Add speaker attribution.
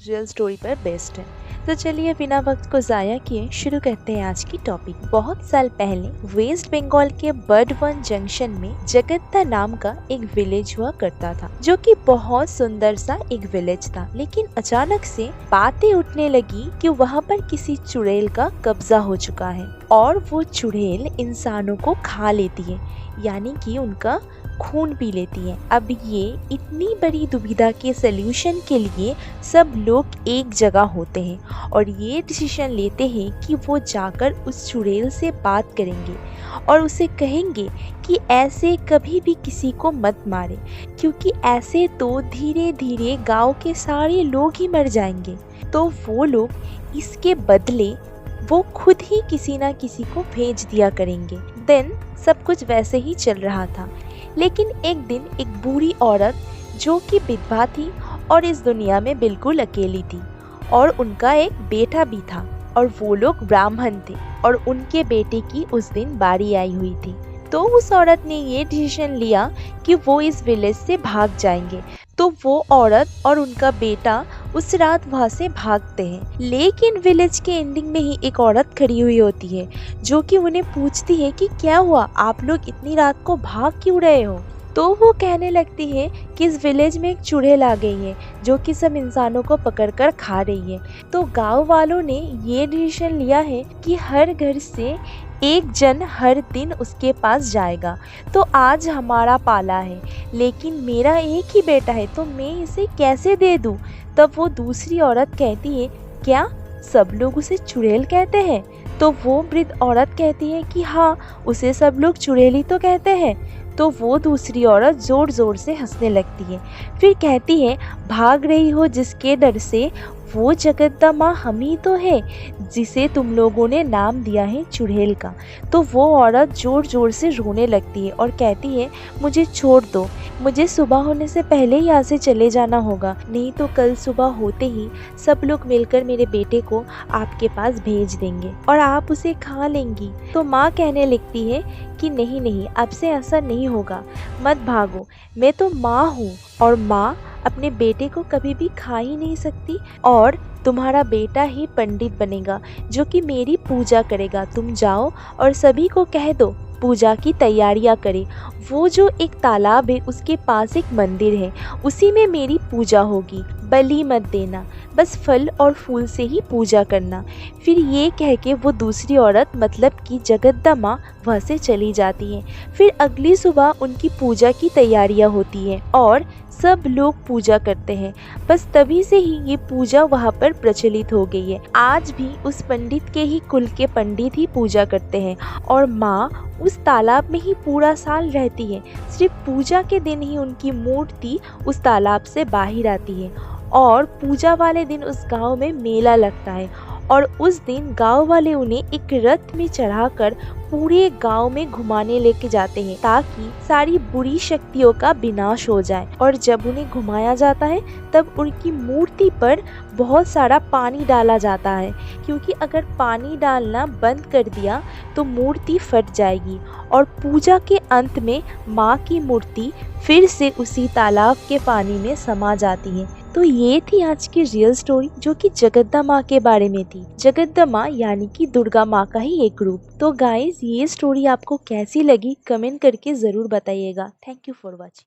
Speaker 1: Real story पर based है। तो चलिए बिना वक्त को ज़ाया किए शुरू करते हैं आज की टॉपिक। बहुत साल पहले वेस्ट बंगाल के बर्डवन जंक्शन में जगत्ता नाम का एक विलेज हुआ करता था, जो कि बहुत सुंदर सा एक विलेज था। लेकिन अचानक से बातें उठने लगी कि वहाँ पर किसी चुड़ैल का कब्जा हो चुका है और वो चुड़ैल इंसानों को खा लेती है, यानी कि उनका खून पी लेती है। अब ये इतनी बड़ी दुविधा के सल्यूशन के लिए सब लोग एक जगह होते हैं और ये डिसीजन लेते हैं कि वो जाकर उस चुड़ैल से बात करेंगे और उसे कहेंगे कि ऐसे कभी भी किसी को मत मारे, क्योंकि ऐसे तो धीरे धीरे गांव के सारे लोग ही मर जाएंगे। तो वो लोग इसके बदले वो खुद ही किसी ना किसी को भेज दिया करेंगे। देन सब कुछ वैसे ही चल रहा था। लेकिन एक दिन एक बूढ़ी औरत जो कि विधवा थी और इस दुनिया में बिल्कुल अकेली थी, और उनका एक बेटा भी था और वो लोग ब्राह्मण थे और उनके बेटे की उस दिन बारी आई हुई थी। तो उस औरत ने ये डिसीजन लिया कि वो इस विलेज से भाग जाएंगे। तो वो औरत और उनका बेटा उस रात वहाँ से भागते हैं। लेकिन विलेज के एंडिंग में ही एक औरत खड़ी हुई होती है जो कि उन्हें पूछती है कि क्या हुआ, आप लोग इतनी रात को भाग क्यों रहे हो। तो वो कहने लगती है कि इस विलेज में एक चुड़ैल आ गई है जो कि सब इंसानों को पकड़कर खा रही है। तो गांव वालों ने ये डिसीजन लिया है कि हर घर से एक जन हर दिन उसके पास जाएगा। तो आज हमारा पाला है, लेकिन मेरा एक ही बेटा है, तो मैं इसे कैसे दे दूँ। तब वो दूसरी औरत कहती है, क्या सब लोग उसे चुड़ैल कहते हैं। तो वो वृद्ध औरत कहती है कि हाँ, उसे सब लोग चुड़ैल ही तो कहते हैं। तो वो दूसरी औरत जोर जोर से हंसने लगती है। फिर कहती है, भाग रही हो जिसके डर से, वो जगदम्बा माँ हम ही तो है जिसे तुम लोगों ने नाम दिया है चुड़ैल का। तो वो औरत जोर जोर से रोने लगती है और कहती है, मुझे छोड़ दो, मुझे सुबह होने से पहले ही यहाँ से चले जाना होगा, नहीं तो कल सुबह होते ही सब लोग मिलकर मेरे बेटे को आपके पास भेज देंगे और आप उसे खा लेंगी। तो माँ कहने लगती है कि नहीं नहीं, अब से ऐसा नहीं होगा, मत भागो, मैं तो माँ हूँ और माँ अपने बेटे को कभी भी खा ही नहीं सकती, और तुम्हारा बेटा ही पंडित बनेगा जो कि मेरी पूजा करेगा। तुम जाओ और सभी को कह दो पूजा की तैयारियां करें। वो जो एक तालाब है उसके पास एक मंदिर है, उसी में मेरी पूजा होगी, बलि मत देना, बस फल और फूल से ही पूजा करना। फिर ये कह के वो दूसरी औरत मतलब कि जगदम्बा माँ वहाँ से चली जाती है। फिर अगली सुबह उनकी पूजा की तैयारियां होती है और सब लोग पूजा करते हैं। बस तभी से ही ये पूजा वहाँ पर प्रचलित हो गई है। आज भी उस पंडित के ही कुल के पंडित ही पूजा करते हैं और माँ उस तालाब में ही पूरा साल रहती है। सिर्फ पूजा के दिन ही उनकी मूर्ति उस तालाब से बाहर आती है और पूजा वाले दिन उस गांव में मेला लगता है और उस दिन गांव वाले उन्हें एक रथ में चढ़ाकर पूरे गांव में घुमाने लेके जाते हैं ताकि सारी बुरी शक्तियों का विनाश हो जाए। और जब उन्हें घुमाया जाता है तब उनकी मूर्ति पर बहुत सारा पानी डाला जाता है, क्योंकि अगर पानी डालना बंद कर दिया तो मूर्ति फट जाएगी और पूजा के अंत में माँ की मूर्ति फिर से उसी तालाब के पानी में समा जाती है। तो ये थी आज की रियल स्टोरी जो कि जगदम्बा माँ के बारे में थी। जगदम्बा माँ यानी कि दुर्गा माँ का ही एक रूप। तो गाइस, ये स्टोरी आपको कैसी लगी कमेंट करके ज़रूर बताइएगा। Thank you for watching.